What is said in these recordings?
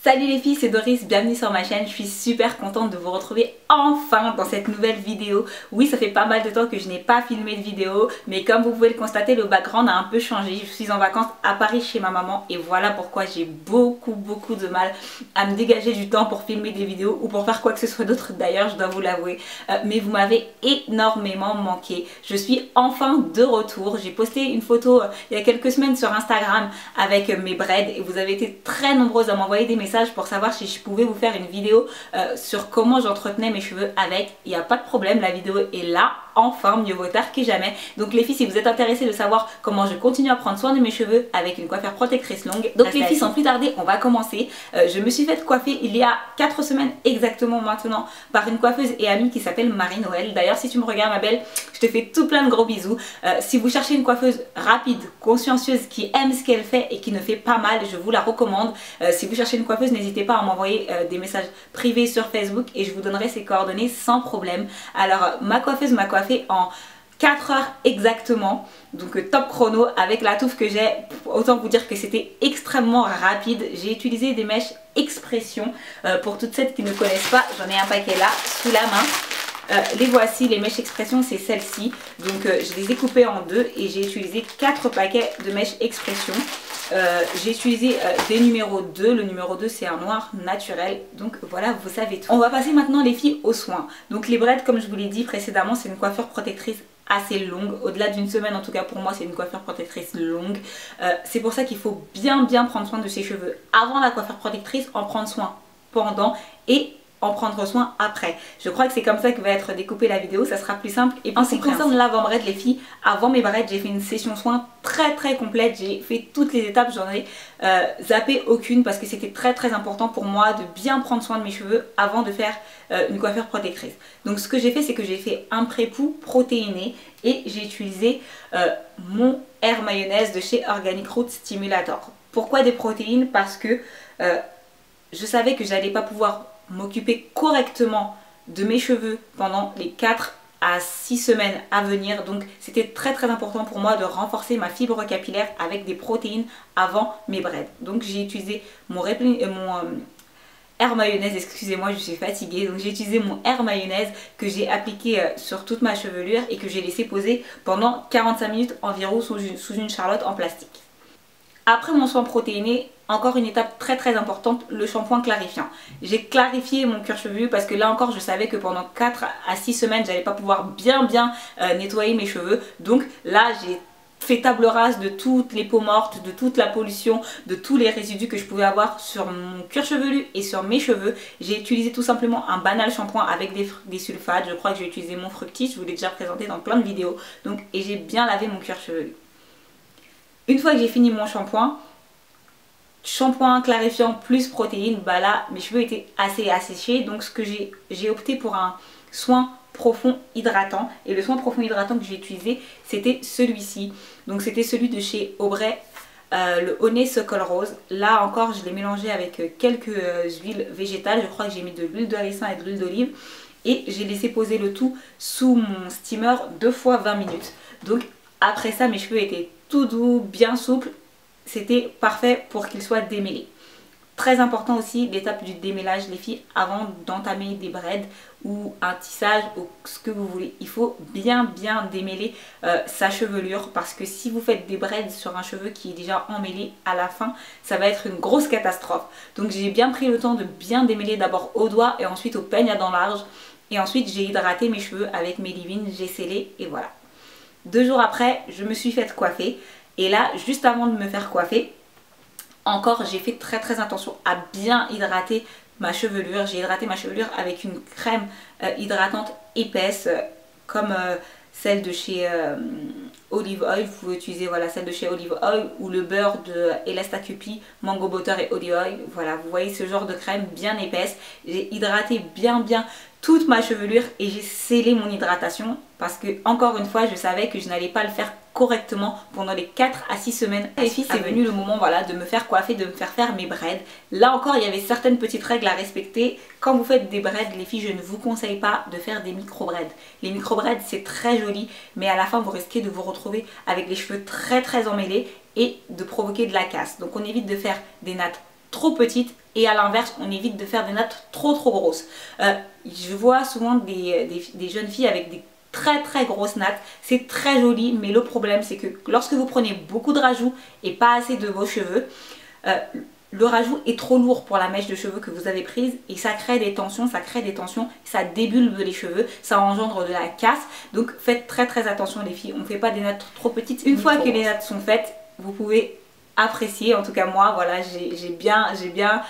Salut les filles, c'est Doris, bienvenue sur ma chaîne. Je suis super contente de vous retrouver enfin dans cette nouvelle vidéo. Oui, ça fait pas mal de temps que je n'ai pas filmé de vidéo, mais comme vous pouvez le constater, le background a un peu changé. Je suis en vacances à Paris chez ma maman et voilà pourquoi j'ai beaucoup de mal à me dégager du temps pour filmer des vidéos ou pour faire quoi que ce soit d'autre d'ailleurs, je dois vous l'avouer. Mais vous m'avez énormément manqué. Je suis enfin de retour. J'ai posté une photo il y a quelques semaines sur Instagram avec mes braids et vous avez été très nombreuses à m'envoyer des messages pour savoir si je pouvais vous faire une vidéo sur comment j'entretenais mes cheveux avec. Il n'y a pas de problème, la vidéo est là, enfin, mieux vaut tard que jamais. Donc les filles, si vous êtes intéressées de savoir comment je continue à prendre soin de mes cheveux avec une coiffure protectrice longue, donc les filles, sans plus tarder, on va commencer. Je me suis fait coiffer il y a 4 semaines exactement maintenant par une coiffeuse et amie qui s'appelle Marie-Noël. D'ailleurs, si tu me regardes ma belle, je te fais tout plein de gros bisous. Si vous cherchez une coiffeuse rapide, consciencieuse, qui aime ce qu'elle fait et qui ne fait pas mal, je vous la recommande. Si vous cherchez une coiffeuse, n'hésitez pas à m'envoyer des messages privés sur Facebook et je vous donnerai ses coordonnées sans problème. Alors ma coiffeuse m'a coiffé en 4 heures exactement, donc top chrono avec la touffe que j'ai. Autant vous dire que c'était extrêmement rapide. J'ai utilisé des mèches expression. Pour toutes celles qui ne connaissent pas, j'en ai un paquet là sous la main. Les voici, les mèches expression, c'est celle-ci. Donc je les ai coupées en deux et j'ai utilisé 4 paquets de mèches expression. J'ai utilisé des numéros 2, le numéro 2 c'est un noir naturel, donc voilà, vous savez tout. On va passer maintenant les filles aux soins. Donc les braids, comme je vous l'ai dit précédemment, c'est une coiffure protectrice assez longue, au-delà d'une semaine en tout cas pour moi c'est une coiffure protectrice longue. C'est pour ça qu'il faut bien prendre soin de ses cheveux avant la coiffure protectrice, en prendre soin pendant et en prendre soin après. Je crois que c'est comme ça que va être découpée la vidéo, ça sera plus simple. Et en ce qui concerne l'avant-braid les filles, avant mes braids j'ai fait une session soin très complète, j'ai fait toutes les étapes, j'en ai zappé aucune parce que c'était très important pour moi de bien prendre soin de mes cheveux avant de faire une coiffure protectrice. Donc ce que j'ai fait, c'est que j'ai fait un pré-pou protéiné et j'ai utilisé mon Air Mayonnaise de chez Organic Roots Stimulator. Pourquoi des protéines? Parce que je savais que j'allais pas pouvoir m'occuper correctement de mes cheveux pendant les 4 à 6 semaines à venir, donc c'était très important pour moi de renforcer ma fibre capillaire avec des protéines avant mes braids. Donc j'ai utilisé mon Air Mayonnaise, excusez-moi je suis fatiguée, donc j'ai utilisé mon Air Mayonnaise que j'ai appliqué sur toute ma chevelure et que j'ai laissé poser pendant 45 minutes environ sous une charlotte en plastique. Après mon soin protéiné, encore une étape très importante, le shampoing clarifiant. J'ai clarifié mon cuir chevelu parce que là encore je savais que pendant 4 à 6 semaines j'allais pas pouvoir bien nettoyer mes cheveux. Donc là j'ai fait table rase de toutes les peaux mortes, de toute la pollution, de tous les résidus que je pouvais avoir sur mon cuir chevelu et sur mes cheveux. J'ai utilisé tout simplement un banal shampoing avec des sulfates. Je crois que j'ai utilisé mon Fructis, je vous l'ai déjà présenté dans plein de vidéos. Donc, et j'ai bien lavé mon cuir chevelu. Une fois que j'ai fini mon shampoing clarifiant plus protéines, bah là mes cheveux étaient assez asséchés, donc ce que j'ai opté pour un soin profond hydratant, et le soin profond hydratant que j'ai utilisé c'était celui-ci. Donc c'était celui de chez Aubrey, le Honeysuckle Rose. Là encore je l'ai mélangé avec quelques huiles végétales, je crois que j'ai mis de l'huile de ricin et de l'huile d'olive, et j'ai laissé poser le tout sous mon steamer 2 fois 20 minutes. Donc après ça mes cheveux étaient tout doux, bien souples, c'était parfait pour qu'ils soient démêlés. Très important aussi l'étape du démêlage les filles, avant d'entamer des braids ou un tissage ou ce que vous voulez. Il faut bien démêler sa chevelure, parce que si vous faites des braids sur un cheveu qui est déjà emmêlé, à la fin ça va être une grosse catastrophe. Donc j'ai bien pris le temps de bien démêler, d'abord au doigt et ensuite au peigne à dents larges, et ensuite j'ai hydraté mes cheveux avec mes leave-in, j'ai scellé et voilà. 2 jours après je me suis fait coiffer, et là juste avant de me faire coiffer, encore j'ai fait très attention à bien hydrater ma chevelure. J'ai hydraté ma chevelure avec une crème hydratante épaisse comme celle de chez Olive Oil. Vous pouvez utiliser voilà, celle de chez Olive Oil ou le beurre de Elastacupi, Mango Butter et Olive Oil. Voilà, vous voyez ce genre de crème bien épaisse. J'ai hydraté bien toute ma chevelure et j'ai scellé mon hydratation parce que encore une fois je savais que je n'allais pas le faire correctement pendant les 4 à 6 semaines. Les filles, c'est venu le moment voilà, de me faire coiffer, de me faire mes braids. Là encore il y avait certaines petites règles à respecter. Quand vous faites des braids les filles, je ne vous conseille pas de faire des micro braids. Les micro braids c'est très joli, mais à la fin vous risquez de vous retrouver avec les cheveux très emmêlés et de provoquer de la casse. Donc on évite de faire des nattes trop petites et à l'inverse on évite de faire des nattes trop grosses. Je vois souvent des jeunes filles avec des très grosses nattes, c'est très joli, mais le problème c'est que lorsque vous prenez beaucoup de rajout et pas assez de vos cheveux, le rajout est trop lourd pour la mèche de cheveux que vous avez prise et ça crée des tensions, ça débulbe les cheveux, ça engendre de la casse. Donc faites très attention les filles, on ne fait pas des nattes trop petites. Une fois que les nattes sont faites, vous pouvez apprécier, en tout cas moi voilà, j'ai bien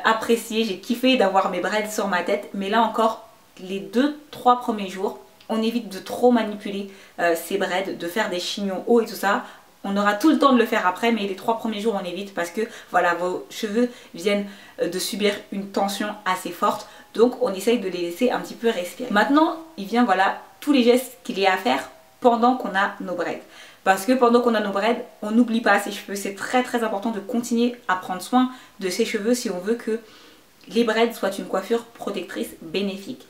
apprécié, j'ai kiffé d'avoir mes braids sur ma tête. Mais là encore, les 2-3 premiers jours, on évite de trop manipuler ces braids, de faire des chignons hauts et tout ça. On aura tout le temps de le faire après, mais les 3 premiers jours on évite parce que voilà, vos cheveux viennent de subir une tension assez forte. Donc on essaye de les laisser un petit peu respirer. Maintenant il vient voilà tous les gestes qu'il y a à faire pendant qu'on a nos braids. Parce que pendant qu'on a nos braids, on n'oublie pas ses cheveux. C'est très important de continuer à prendre soin de ses cheveux si on veut que les braids soient une coiffure protectrice bénéfique.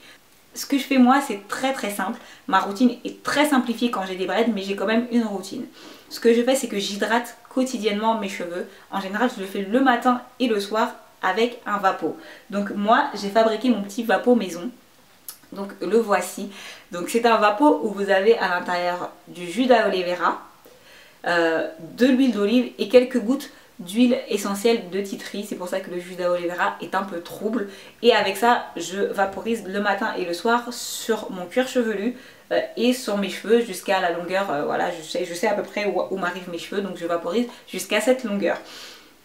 Ce que je fais moi, c'est très simple. Ma routine est très simplifiée quand j'ai des braids, mais j'ai quand même une routine. Ce que je fais, c'est que j'hydrate quotidiennement mes cheveux. En général, je le fais le matin et le soir avec un vapeau. Donc moi, j'ai fabriqué mon petit vapeau maison. Donc le voici. Donc c'est un vapeau où vous avez à l'intérieur du jus d'aloe vera, de l'huile d'olive et quelques gouttes d'huile essentielle de tea tree. C'est pour ça que le jus d'aloe vera est un peu trouble. Et avec ça, je vaporise le matin et le soir sur mon cuir chevelu et sur mes cheveux jusqu'à la longueur. Voilà, je sais à peu près où m'arrivent mes cheveux, donc je vaporise jusqu'à cette longueur.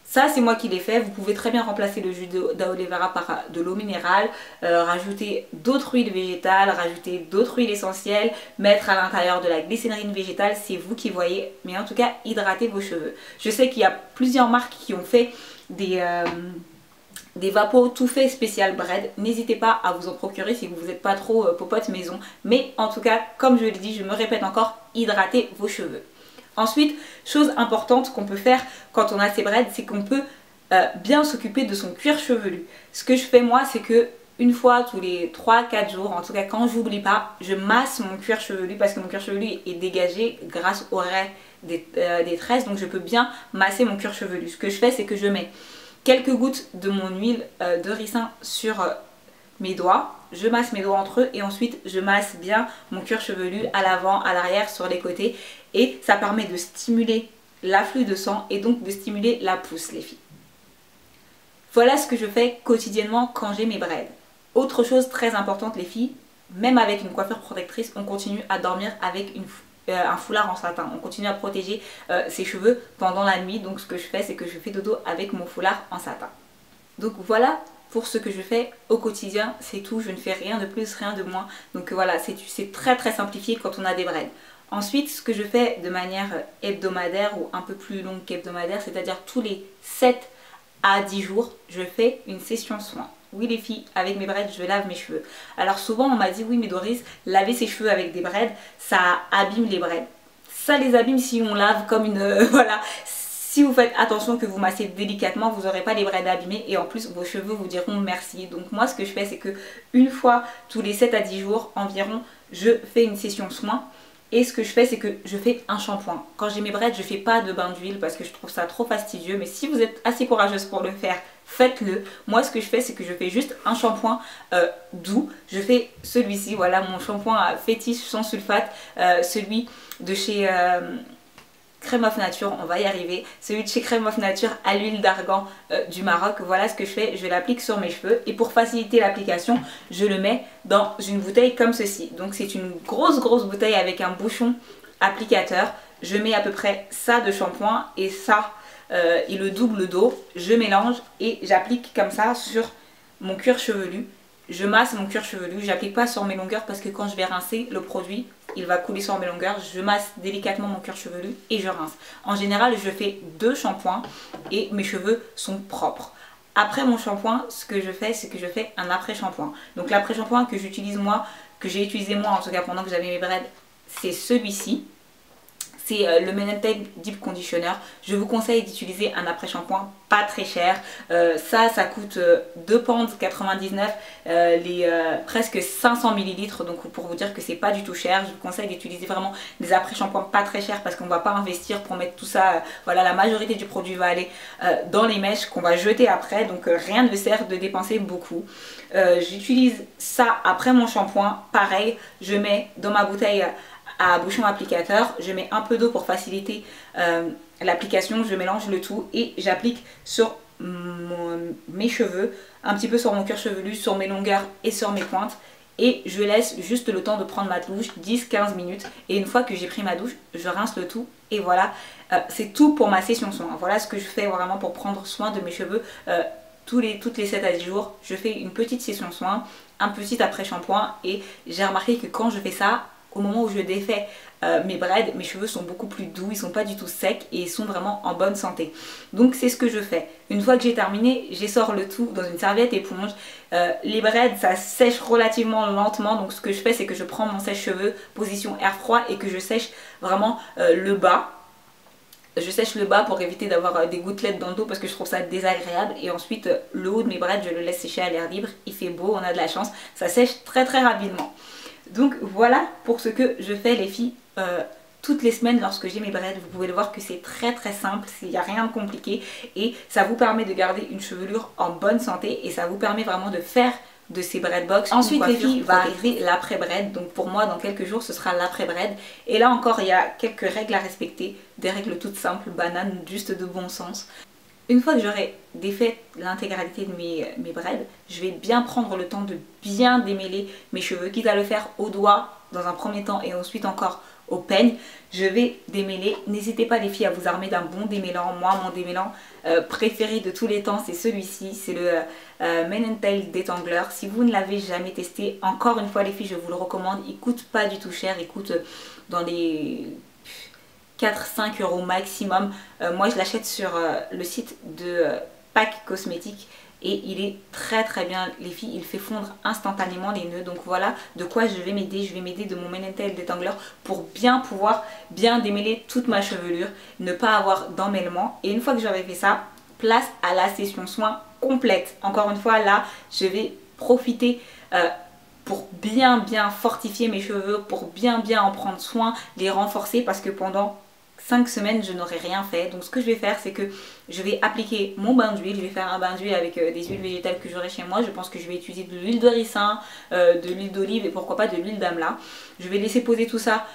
Ça c'est moi qui l'ai fait. Vous pouvez très bien remplacer le jus d'aloe vera par de l'eau minérale, rajouter d'autres huiles végétales, rajouter d'autres huiles essentielles, mettre à l'intérieur de la glycérine végétale, c'est vous qui voyez. Mais en tout cas, hydratez vos cheveux. Je sais qu'il y a plusieurs marques qui ont fait des vapos tout fait spécial braid. N'hésitez pas à vous en procurer si vous n'êtes pas trop popote maison. Mais en tout cas, comme je l'ai dit, je me répète encore, hydratez vos cheveux. Ensuite, chose importante qu'on peut faire quand on a ses braids, c'est qu'on peut bien s'occuper de son cuir chevelu. Ce que je fais moi, c'est que une fois tous les 3-4 jours, en tout cas quand j'oublie pas, je masse mon cuir chevelu parce que mon cuir chevelu est dégagé grâce aux raies des tresses, donc je peux bien masser mon cuir chevelu. Ce que je fais, c'est que je mets quelques gouttes de mon huile de ricin sur mes doigts, je masse mes doigts entre eux et ensuite je masse bien mon cuir chevelu à l'avant, à l'arrière, sur les côtés, et ça permet de stimuler l'afflux de sang et donc de stimuler la pousse les filles. Voilà ce que je fais quotidiennement quand j'ai mes braids. Autre chose très importante les filles, même avec une coiffure protectrice, on continue à dormir avec un foulard en satin. On continue à protéger ses cheveux pendant la nuit, donc ce que je fais, c'est que je fais dodo avec mon foulard en satin. Donc voilà pour ce que je fais au quotidien, c'est tout, je ne fais rien de plus, rien de moins. Donc voilà, c'est très simplifié quand on a des braids. Ensuite, ce que je fais de manière hebdomadaire ou un peu plus longue qu'hebdomadaire, c'est-à-dire tous les 7 à 10 jours, je fais une session soin. Oui les filles, avec mes braids, je lave mes cheveux. Alors souvent on m'a dit, oui mais Doris, laver ses cheveux avec des braids, ça abîme les braids. Ça les abîme si on lave comme une... voilà. Si vous faites attention que vous massez délicatement, vous n'aurez pas les braids abîmés et en plus vos cheveux vous diront merci. Donc moi ce que je fais, c'est que une fois tous les 7 à 10 jours environ, je fais une session soin. Et ce que je fais, c'est que je fais un shampoing. Quand j'ai mes braids, je fais pas de bain d'huile parce que je trouve ça trop fastidieux. Mais si vous êtes assez courageuse pour le faire, faites-le. Moi, ce que je fais, c'est que je fais juste un shampoing doux. Je fais celui-ci, voilà, mon shampoing fétiche sans sulfate. Celui de chez... Crème of Nature, on va y arriver. Celui de chez Crème of Nature à l'huile d'argan du Maroc. Voilà ce que je fais, je l'applique sur mes cheveux. Et pour faciliter l'application, je le mets dans une bouteille comme ceci. Donc c'est une grosse bouteille avec un bouchon applicateur. Je mets à peu près ça de shampoing et ça et le double d'eau. Je mélange et j'applique comme ça sur mon cuir chevelu. Je masse mon cuir chevelu, j'applique pas sur mes longueurs parce que quand je vais rincer le produit, il va couler sur mes longueurs. Je masse délicatement mon cuir chevelu et je rince. En général, je fais 2 shampoings et mes cheveux sont propres. Après mon shampoing, ce que je fais, c'est que je fais un après-shampoing. Donc l'après-shampoing que j'utilise moi, que j'ai utilisé moi en tout cas pendant que j'avais mes braids, c'est celui-ci. c'est le Men & Tail Deep Conditioner. Je vous conseille d'utiliser un après-shampoing pas très cher. Ça coûte 2,99 £, presque 500 ml. Donc pour vous dire que c'est pas du tout cher. Je vous conseille d'utiliser vraiment des après-shampoings pas très chers parce qu'on va pas investir pour mettre tout ça. Voilà, la majorité du produit va aller dans les mèches qu'on va jeter après. Donc rien ne sert de dépenser beaucoup. J'utilise ça après mon shampoing. Pareil, je mets dans ma bouteille à bouchon applicateur, je mets un peu d'eau pour faciliter l'application, je mélange le tout et j'applique sur mes cheveux, un petit peu sur mon cuir chevelu, sur mes longueurs et sur mes pointes, et je laisse juste le temps de prendre ma douche, 10-15 minutes, et une fois que j'ai pris ma douche, je rince le tout et voilà, c'est tout pour ma session soin. Voilà ce que je fais vraiment pour prendre soin de mes cheveux. Toutes les 7 à 10 jours, je fais une petite session soin, un petit après-shampoing, et j'ai remarqué que quand je fais ça, au moment où je défais mes braids, mes cheveux sont beaucoup plus doux, ils sont pas du tout secs et ils sont vraiment en bonne santé. Donc c'est ce que je fais. Une fois que j'ai terminé, j'essore le tout dans une serviette éponge. Les braids, ça sèche relativement lentement, donc ce que je fais, c'est que je prends mon sèche-cheveux, position air froid, et que je sèche vraiment le bas. Je sèche le bas pour éviter d'avoir des gouttelettes dans le dos parce que je trouve ça désagréable. Et ensuite, le haut de mes braids, je le laisse sécher à l'air libre. Il fait beau, on a de la chance. Ça sèche très rapidement. Donc voilà pour ce que je fais les filles toutes les semaines lorsque j'ai mes braids. Vous pouvez le voir que c'est très simple, il n'y a rien de compliqué. Et ça vous permet de garder une chevelure en bonne santé. Et ça vous permet vraiment de faire de ces braid box. Ensuite les filles, va arriver l'après braid. Donc pour moi dans quelques jours ce sera l'après braid. Et là encore il y a quelques règles à respecter. Des règles toutes simples, bananes, juste de bon sens. Une fois que j'aurai défait l'intégralité de mes braids, je vais bien prendre le temps de bien démêler mes cheveux, quitte à le faire au doigt dans un premier temps et ensuite encore au peigne. Je vais démêler. N'hésitez pas les filles à vous armer d'un bon démêlant. Moi mon démêlant préféré de tous les temps c'est celui-ci, c'est le Men & Tail Detangler. Si vous ne l'avez jamais testé, encore une fois les filles je vous le recommande, il coûte pas du tout cher, il coûte dans les 4-5 € maximum. Moi je l'achète sur le site de Pack Cosmétiques et il est très bien les filles, il fait fondre instantanément les nœuds. Donc voilà de quoi je vais m'aider. Je vais m'aider de mon Men & Tail Detangler pour bien pouvoir bien démêler toute ma chevelure, ne pas avoir d'emmêlement. Et une fois que j'aurai fait ça, place à la session soin complète. Encore une fois là je vais profiter pour bien fortifier mes cheveux, pour bien en prendre soin, les renforcer, parce que pendant 5 semaines je n'aurai rien fait. Donc ce que je vais faire c'est que je vais appliquer mon bain d'huile. Je vais faire un bain d'huile avec des huiles végétales que j'aurai chez moi. Je pense que je vais utiliser de l'huile de ricin, de l'huile d'olive et pourquoi pas de l'huile d'amla. Je vais laisser poser tout ça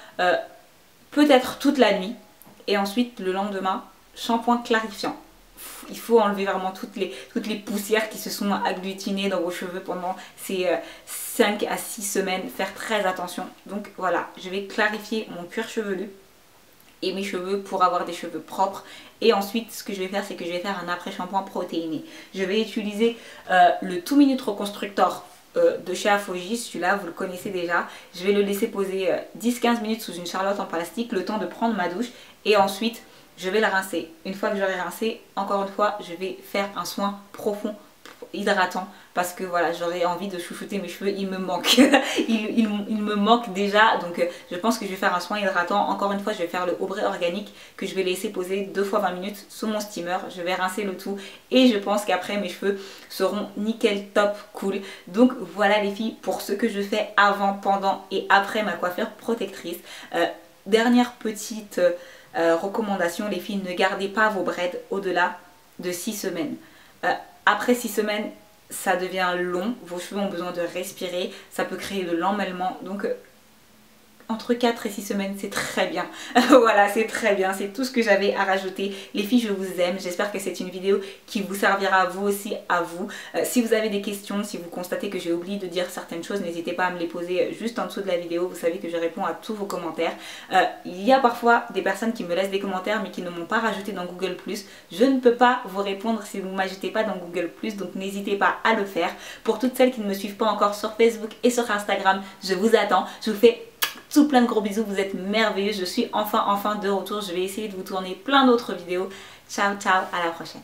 peut-être toute la nuit. Et ensuite le lendemain, shampoing clarifiant. Il faut enlever vraiment toutes les poussières qui se sont agglutinées dans vos cheveux pendant ces 5 à 6 semaines. Faire très attention. Donc voilà, je vais clarifier mon cuir chevelu et mes cheveux pour avoir des cheveux propres. Et ensuite ce que je vais faire c'est que je vais faire un après shampoing protéiné. Je vais utiliser le 2 Minute Reconstructor de chez Aphogis. Celui-là vous le connaissez déjà. Je vais le laisser poser 10-15 minutes sous une charlotte en plastique, le temps de prendre ma douche, et ensuite je vais la rincer. Une fois que j'aurai rincé, encore une fois je vais faire un soin profond, hydratant, parce que voilà, j'aurais envie de chouchouter mes cheveux, il me manque il me manque déjà. Donc je pense que je vais faire un soin hydratant. Encore une fois je vais faire le Aubrey organique que je vais laisser poser 2 fois 20 minutes sous mon steamer. Je vais rincer le tout et je pense qu'après mes cheveux seront nickel, top, cool. Donc voilà les filles pour ce que je fais avant, pendant et après ma coiffure protectrice. Dernière petite recommandation les filles, ne gardez pas vos braids au-delà de 6 semaines. Après 6 semaines, ça devient long, vos cheveux ont besoin de respirer, ça peut créer de l'emmêlement. Donc entre 4 et 6 semaines, c'est très bien. Voilà, c'est très bien, c'est tout ce que j'avais à rajouter. Les filles, je vous aime, j'espère que c'est une vidéo qui vous servira vous aussi à vous. Si vous avez des questions, si vous constatez que j'ai oublié de dire certaines choses, n'hésitez pas à me les poser juste en dessous de la vidéo. Vous savez que je réponds à tous vos commentaires. Il y a parfois des personnes qui me laissent des commentaires mais qui ne m'ont pas rajouté dans Google+. Je ne peux pas vous répondre si vous ne m'ajoutez pas dans Google+, donc n'hésitez pas à le faire. Pour toutes celles qui ne me suivent pas encore sur Facebook et sur Instagram, je vous attends. Je vous fais tout plein de gros bisous, vous êtes merveilleux. Je suis enfin de retour. Je vais essayer de vous tourner plein d'autres vidéos. Ciao, à la prochaine.